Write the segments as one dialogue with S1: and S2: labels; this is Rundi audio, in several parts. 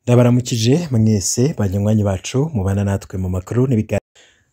S1: Ndabaramukije mwese banywanyi bacu mubana natwe mu makuru n'ibiganiro.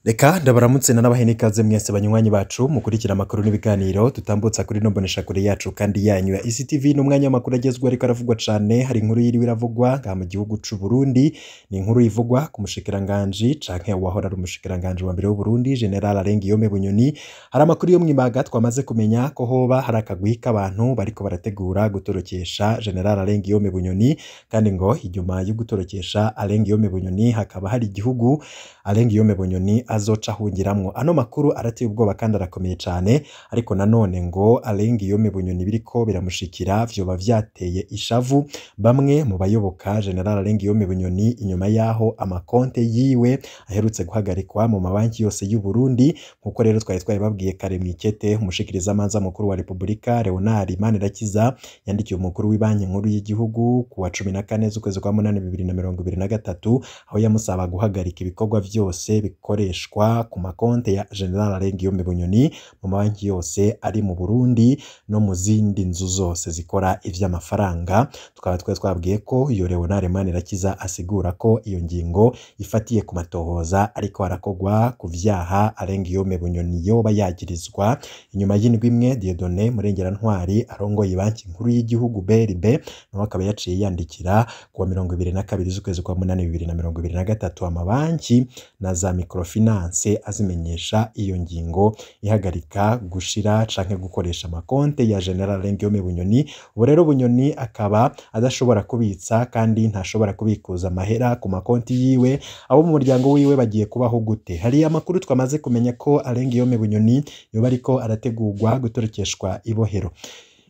S1: Reka ndabaramutse n'abahe n'ikaze mwese banywanyi bacu mukurikira amakuru n'ibiganiro tutambutsa kuri no mbonesha kure yacu kandi yanyu ya ICTV n'umwanya w'amakuru agezweho ariko aravugwa cane. Hari inkuru yiriwe iravugwa nga mu gihugu c'u Burundi, ni inkuru ivugwa ku mushikiranganje canke wahora ari umushikiranganje wa mbere w'u Burundi General Alengiyome Bunyoni. Hari amakuru yo mwibaga twamaze kumenya ko hoba hari akagwi k'abantu bariko barategura gutorokesha General Alengiyome Bunyoni, kandi ngo inyuma yo gutorokesha Alengiyome Bunyoni hakaba hari igihugu Alengiyome Bunyoni azoca ahungiramwo. Ano makuru arateye ubwoba kandi arakomeye cane, ariko nanone ngo Alengiyome Bunyoni biriko biramushikira vyoba vyateye ishavu bamwe mu bayoboka General Alengiyome Bunyoni, inyuma yaho amakonte yiwe aherutse guhagarikwa mu mabanki yose y'u Burundi. Nkuko rero twari babwiye kare mwikete, umushikiriza amanza mukuru wa Republika Leonard Manirakiza yandikiye umukuru w'ibanki nkuru y'igihugu ku wa 14 z'ukwezi kwa 8 2023, aho yamusaba guhagarika ibikorwa vyose bikoreshwa ku makonte ya General Alengiyome Bunyoni mu mabanki yose ari mu Burundi no mu zindi nzu zose zikora ivy'amafaranga. Tukaba twabwiye ko iyo Leonard Manirakiza asigura ko iyo ngingo ifatiye ku matohoza ariko arakogwa ku vyaha Alengiyome Bunyoni yoba yagirizwa. Inyuma y'indwi imwe Dieudonné Murengerantwari arongoye banki nkuru y'igihugu BRB nawe akaba yaciye yandikira ku wa 22 z'ukwezi kwa 8 2023 amabanki na za microfinance azimenyesha iyo ngingo ihagarika gushira canke gukoresha amakonte ya General Alengiyome Bunyoni. Ubu rero Bunyoni akaba adashobora kubitsa kandi ntashobora kubikuza amahera ku makonti yiwe. Abo mu muryango wiwe bagiye kubaho gute? Hari amakuru twamaze kumenya ko Alengiyome Bunyoni yoba ariko arategurwa gutorokeshwa ibohero,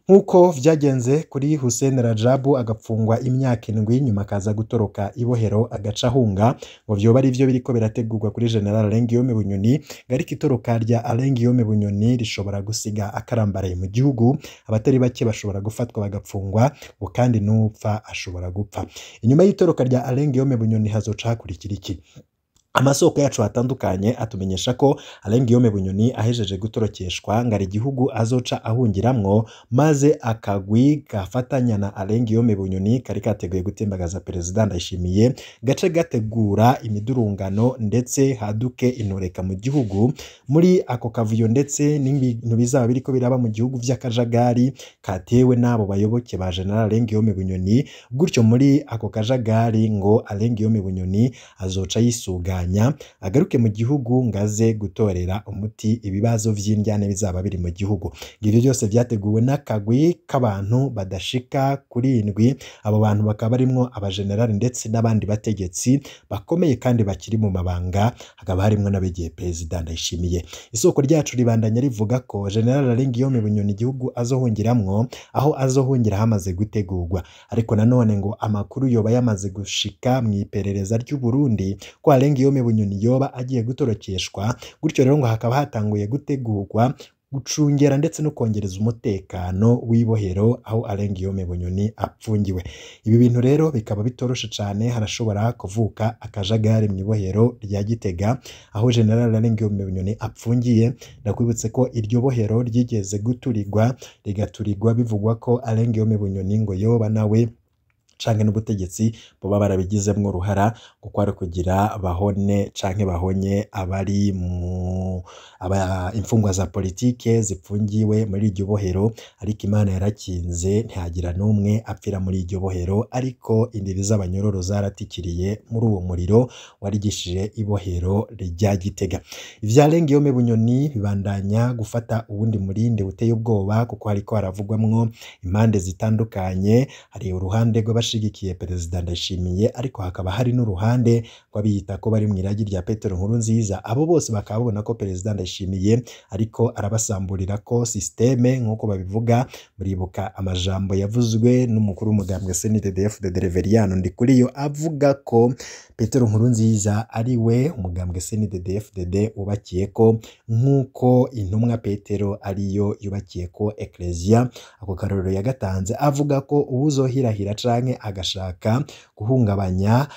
S1: nkuko vyagenze kuri Hussein Rajabu agapfungwa imyaka 7 nyuma akaza gutoroka ibohero agaca ahunga. Ngo vyoba ari vyo biriko birategurwa kuri General Alengiyome Bunyoni. Ariko itoroka rya Alengiyome Bunyoni rishobora gusiga akarambaraye mu gihugu, abatari bake bashobora gufatwa bagapfungwa, ngo kandi n'upfa ashobora gupfa. Inyuma y'itoroka rya Alengiyome Bunyoni hazoca hakurikira iki? Amasoko yacu atandukanye atumenyesha ko Alengiyome Bunyoni ahejeje gutorokeshwa ngari igihugu azoca ahungiramwo, maze akagwi gafatanya na Alengiyome Bunyoni kari kateguye gutembagaza Perezida Ndayishimiye gace gategura imidurungano ndetse haduke intoreka mu gihugu. Muri ako kavuyo ndetse n'ibintu bizaba biriko biraba mu gihugu vy'akajagari katewe n'abo bayoboke ba General Alengiyome Bunyoni, gutyo muri ako kajagari ngo Alengiyome Bunyoni azoca yisuganya agaruke mu gihugu ngaze gutorera umuti ibibazo vy'indyane bizaba biri mu gihugu. Ivyo byose vyateguwe n'akagwi k'abantu badashika kuri 7. Abo bantu bakaba barimwo abagenerali ndetse n'abandi bategetsi bakomeye kandi bakiri mu mabanga, hakaba harimwo n'abegeye Perezida Ndayishimiye. Isoko ryacu ribandanya rivuga ko General Alengiyome Bunyoni igihugu azohungiramwo, aho azohungira hamaze gutegurwa, ariko nanone ngo amakuru yoba yamaze gushika mu iperereza ry'u Burundi ko Alengiyome Bunyoni yoba agiye gutorokeshwa. Gutyo rero ngo hakaba hatanguye gutegurwa gucungera ndetse no kongereza umutekano w'ibohero aho Alengiyome Bunyoni apfungiwe. Ibi bintu rero bikaba bitoroshe cane, harashobora kuvuka akajagari mu ibohero rya Gitega aho General Alengiyome Bunyoni apfungiye. Ndakwibutse ko iryo bohero ryigeze guturirwa, rigaturirwa bivugwa ko Alengiyome Bunyoni ngo yoba nawe canke n'ubutegetsi boba barabigizemwo uruhara kuko ari kugira bahone canke bahonye abari mu imfungwa za politike zipfungiwe muri iryo bohero. Ariko Imana yarakinze ntihagira n'umwe apfira muri iryo bohero, ariko indiri z'abanyororo zaratikiriye muri uwo muriro warigishije ibohero rya Gitega. Ivya Alengiyome Bunyoni bibandanya gufata uwundi murinde uteye ubwoba, kuko hariko haravugwamwo impande zitandukanye. Hari uruhande rw'abashigikiye Perezida Ndayishimiye, ariko hakaba hari n'uruhande rw'abiyita ko bari mw'iragi rya Petero Nkurunziza. Abo bose bakaba babona ko Perezida Ndayishimiye ariko arabasamburira ko systeme nkuko babivuga. Muribuka amajambo yavuzwe n'umukuru w'umugambwe CNDD-FDD Reveriyano Ndikuriyo avuga ko Petero Nkurunziza ari we umugambwe CNDD-FDD ubakiye ko, nkuko intumwa Petero ariyo yubakiye ko Ecclesia. Ako karorero yagatanze avuga ko uwuzohirahira canke agashaka guhungabanya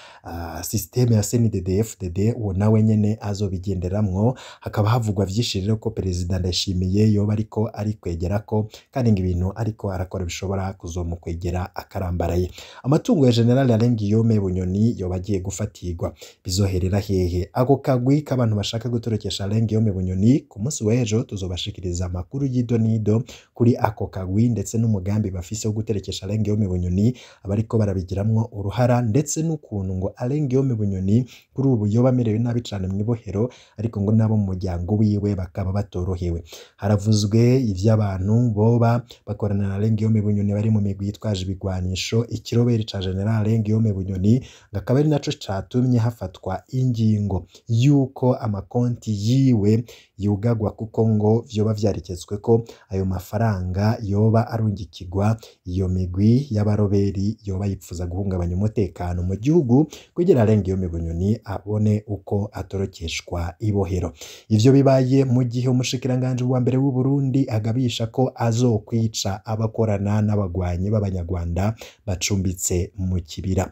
S1: systeme ya CNDD-FDD, uwo nawe nyene azobigenderamwo. Hakaba havugwa vyinshi rero ko Perezida Ndayishimiye yoba ariko ari kwegerako kandi ngo ibintu ariko arakora bishobora kuzomukwegera akarambaraye. Amatungo ya General Alain Guillaume Bunyoni yoba agiye gufatirwa, bizoherera hehe? Ako kagwi k'abantu bashaka gutorokesha Alain Guillaume Bunyoni, ku munsi w'ejo tuzobashikiriza amakuru y'idonido kuri ako kagwi ndetse n'umugambi bafise wo guterekesha Alain Guillaume Bunyoni, abariko barabigiramwo uruhara, ndetse n'ukuntu ngo Alain Guillaume Bunyoni kuri ubu yoba amerewe nabi cane mw'ibohero, ariko ngo nabo mu muryango wiwe bakaba batorohewe. Haravuzwe ivy'abantu boba bakorana na Alain Guillaume Bunyoni bari mu migwi yitwaje ibigwanisho. Ikiroberi ca General Alain Guillaume Bunyoni ngakaba ari naco catumye hafatwa ingingo yuko amakonti yiwe yugagwa, kuko ngo vyoba vyareketswe ko ayo mafaranga yoba arungikirwa iyo migwi y'abaroberi yoba yipfuza guhungabanya umutekano mu gihugu, kugira Alain Guillaume Bunyoni abone uko atorokeshwa ibohero. Ivyo bibaye mu gihe umushikiranganje wa mbere w'u Burundi agabisha ko azokwica abakorana n'abagwanyi b'abanyarwanda bacumbitse mu kibira.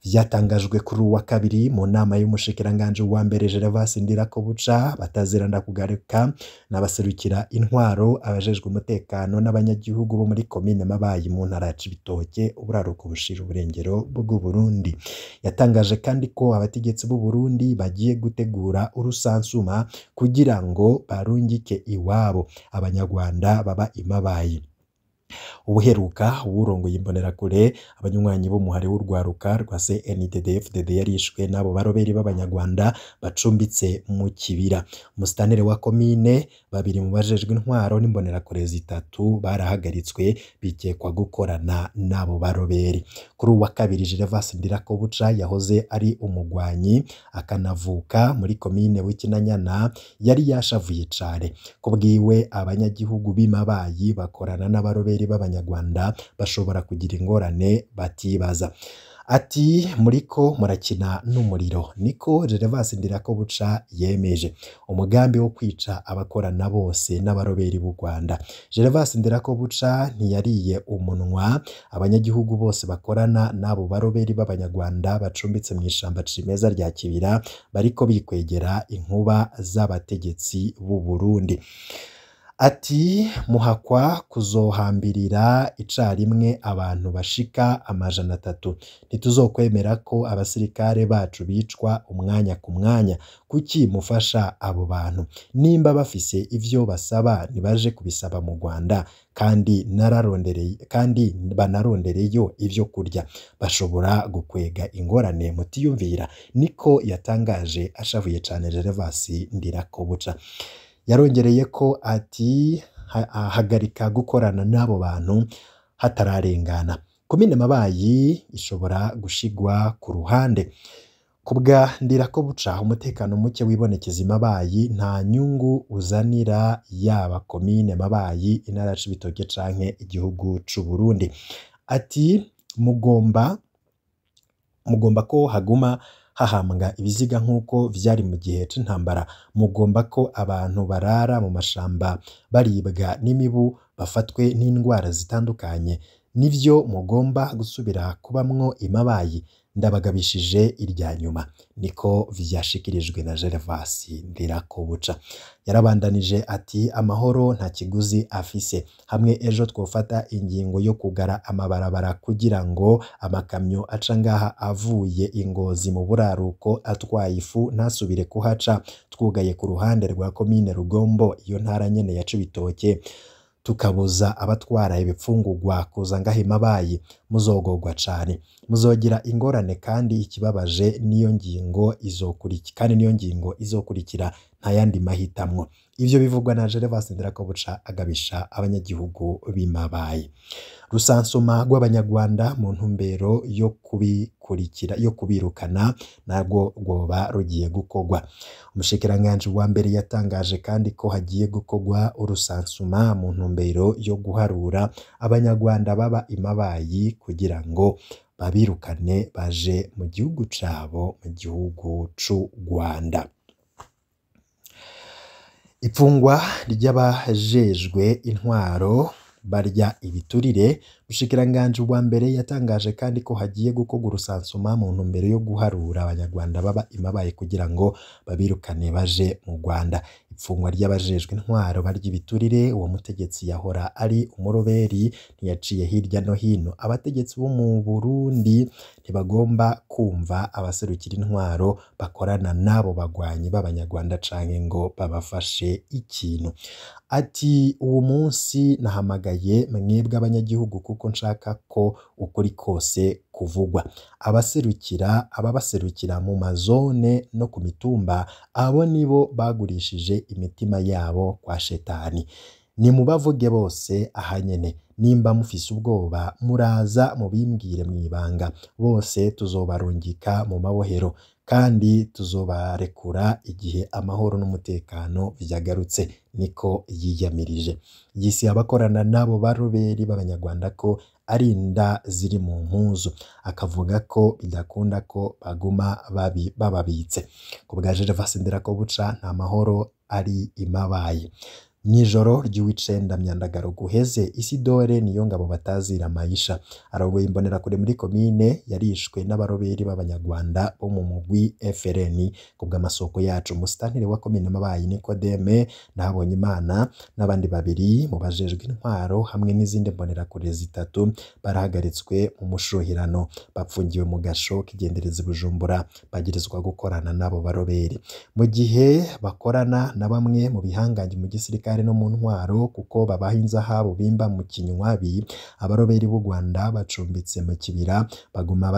S1: Vyatangajwe kuri uwa kabiri mu nama y'umushikiranganje wa mbere Gervas Ndirakobuca, bataziranda kugaruka n'abaserukira intwaro, abajejwe umutekano n'abanyagihugu bo muri komine Mabayi mu ntara ya Cibitoke, uburaruko bushira uburengero bw'u Burundi. Yatangaje kandi ko abategetsi b'u Burundi bagiye gutegura urusansuma kugira ngo barungike iwabo abanyarwanda baba imabayi. Ubuheruka uwurongoye imbonerakure abanywanyi b'umuhari w'urwaruka rwa CNDD-FDD yarishwe n'abo baroberi b'abanyarwanda bacumbitse mu kibira. Umustanire wa komine, babiri mu bajejwe intwaro n'imbonerakure zitatu barahagaritswe bikekwa gukorana n'abo baroberi. Kuri uwa kabiri Gervas Ndirakobuca yahoze ari umugwanyi akanavuka muri komine Bukinanyana yari yashavuye cane. Kubwiwe abanyagihugu b'Imabayi bakorana n'abaroberi b'abanyarwanda bashobora kugira ingorane batibaza. Ati muriko murakina n'umuriro, niko Gervas Ndirakobuca yemeje umugambi wo kwica abakorana bose n'abaroberi b'u Rwanda. Gervas Ndirakobuca ntiyariye umunwa abanyagihugu bose bakorana n'abo baroberi b'abanyarwanda bacumbitse mu ishamba cimeza rya Kibira bariko bikwegera inkuba z'abategetsi b'u Burundi. Ati muhakwa kuzohambirira icarimwe abantu bashika 300. Ntituzokwemera ko abasirikare bacu bicwa umwanya ku mwanya. Kuki mufasha abo bantu? Nimba bafise ivyo basaba nibaje kubisaba mu Rwanda, kandi banarondereyo ivyo kurya, bashobora gukwega ingorane mutiyumvira. Niko yatangaje ashavuye cane Gervas Ndirakobuca. Yarongereye ko ati hagarika gukorana n'abo bantu hatararengana. Komine Mabayi ishobora gushigwa ku ruhande. Kubwa Ndirakobuca, umutekano muke wibonekeza Mabayi nta nyungu uzanira yaba komine Mabayi, intara ya Cibitoke canke igihugu c'u Burundi. Ati mugomba ko haguma hahambwa ibiziga nk'uko vyari mu gihe c'intambara. Mugomba ko abantu barara mu mashamba baribwa n'imibu, bafatwe n'indwara zitandukanye. Nivyo mugomba gusubira kubamwo Imabayi. Ndabagabishije irya nyuma. Niko vyashikirijwe na Gervas Ndirakobuca. Yarabandanije ati amahoro nta kiguzi afise. Hamwe ejo twofata ingingo yo kugara amabarabara kugira ngo amakamyo aca ngaha avuye Ingozi mu buraruko atwaye ifu ntasubire kuhaca, twugaye ku ruhande rwa komine Rugombo, iyo ntara nyene ya Cibitoke, tukabuza abatwara ibipfungurwa kuza ngaha Imabayi, muzogorwa cane, muzogira ingorane, kandi ikibabaje niyo ngingo izokurikira nta yandi mahitamwo. Ivyo bivugwa na Gervas Ndirakobuca agabisha abanyagihugu b'Imabayi. Rusansuma rw'abanyarwanda mu ntumbero yo kubirukana narwo rwoba rugiye gukorwa. Umushikiranganje wa mbere yatangaje kandi ko hagiye gukorwa urusansuma mu ntumbero yo guharura abanyarwanda baba Imabayi kugira ngo babirukane baje mu gihugu cabo, mu gihugu c'u Rwanda. Ipfungwa ry'abajejwe intwaro barya ibiturire Umushikiranganji wa mbere yatangaje kandi ko hagiye gukorwa urusansuma mu ntumbero yo guharura abanyarwanda baba imabaye kugira ngo babirukane baje mu Rwanda. Ifungwa ry'abajejwe intwaro barya ibiturire, uwo mutegetsi yahora ari umuroberi ntiyaciye hirya no hino. Abategetsi bo mu Burundi ntibagomba kumva abaserukira intwaro bakorana n'abo bagwanyi b'abanyarwanda canke ngo babafashe ikintu. Ati uwo munsi nahamagaye mwebwe abanyagihugu kuko nshaka ko ukuri kose kuvugwa. Ababaserukira mu mazone no ku mitumba, abo nibo bagurishije imitima yabo kwa shetani. Nimubavuge bose ahanyene. Nimba mufise ubwoba muraza mubimbwire mwibanga, bose tuzobarungika mu mabohero kandi tuzobarekura igihe amahoro n'umutekano vyagarutse, niko yiyamirije. Yise abakorana n'abo baroberi b'abanyarwanda ko ari inda ziri mu mpuzu, akavuga ko bidakunda ko baguma bababitse. Ku bwa Gervas Ndirakobuca nta mahoro ari imabaye. Mw'ijoro ry'uwicenda Myandagaro guheze, Isidore Niyongabo batazira Maisha arongoye imbonerakure muri komine yarishwe n'abaroberi b'abanyarwanda bo mu mugwi FRN. Ku bw'amasoko yacu, musitanteri wa komine Mabayi Nikodeme Ntabonyimana n'abandi babiri mu bajejwe intwaro hamwe n'izindi mbonerakure zitatu barahagaritswe mu mushuhirano, bapfungiwe mu gasho k'igendereza Bujumbura bagirizwa gukorana n'abo baroberi, mu gihe bakorana na bamwe mu bihangange mu gisirikare no mu ntwaro kuko babaha inzahabu bimba mu kinywabi. Abaroberi b'u Rwanda bacumbitse mu kibira baguma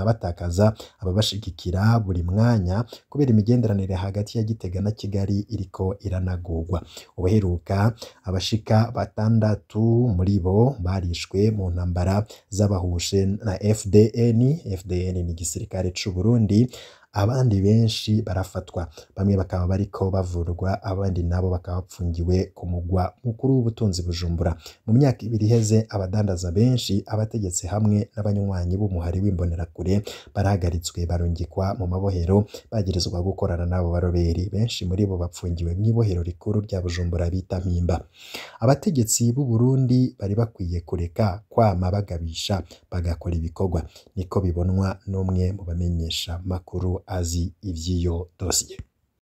S1: batakaza ababashigikira buri mwanya kubera imigenderanire hagati ya Gitega na Kigali iriko iranagurwa. Ubuheruka abashika 6 muri bo barishwe mu ntambara z'abahushe na FDN. FDN ni igisirikare c'u Burundi. Abandi benshi barafatwa, bamwe bakaba bariko bavurwa, abandi nabo bakaba bapfungiwe ku mugwa mukuru w'ubutunzi Bujumbura. Mu myaka 2 iheze, abadandaza benshi, abategetsi hamwe n'abanywanyi b'umuhari w'imbonerakure barahagaritswe barungikwa mu mabohero bagirizwa gukorana n'abo baroberi. Benshi muri bo bapfungiwe mw'ibohero rikuru rya Bujumbura bita Mpimba. Abategetsi b'u Burundi bari bakwiye kureka kwama bagabisha bagakora ibikorwa, niko bibonwa n'umwe mu bamenyesha makuru azi ivy'iyo dosiye.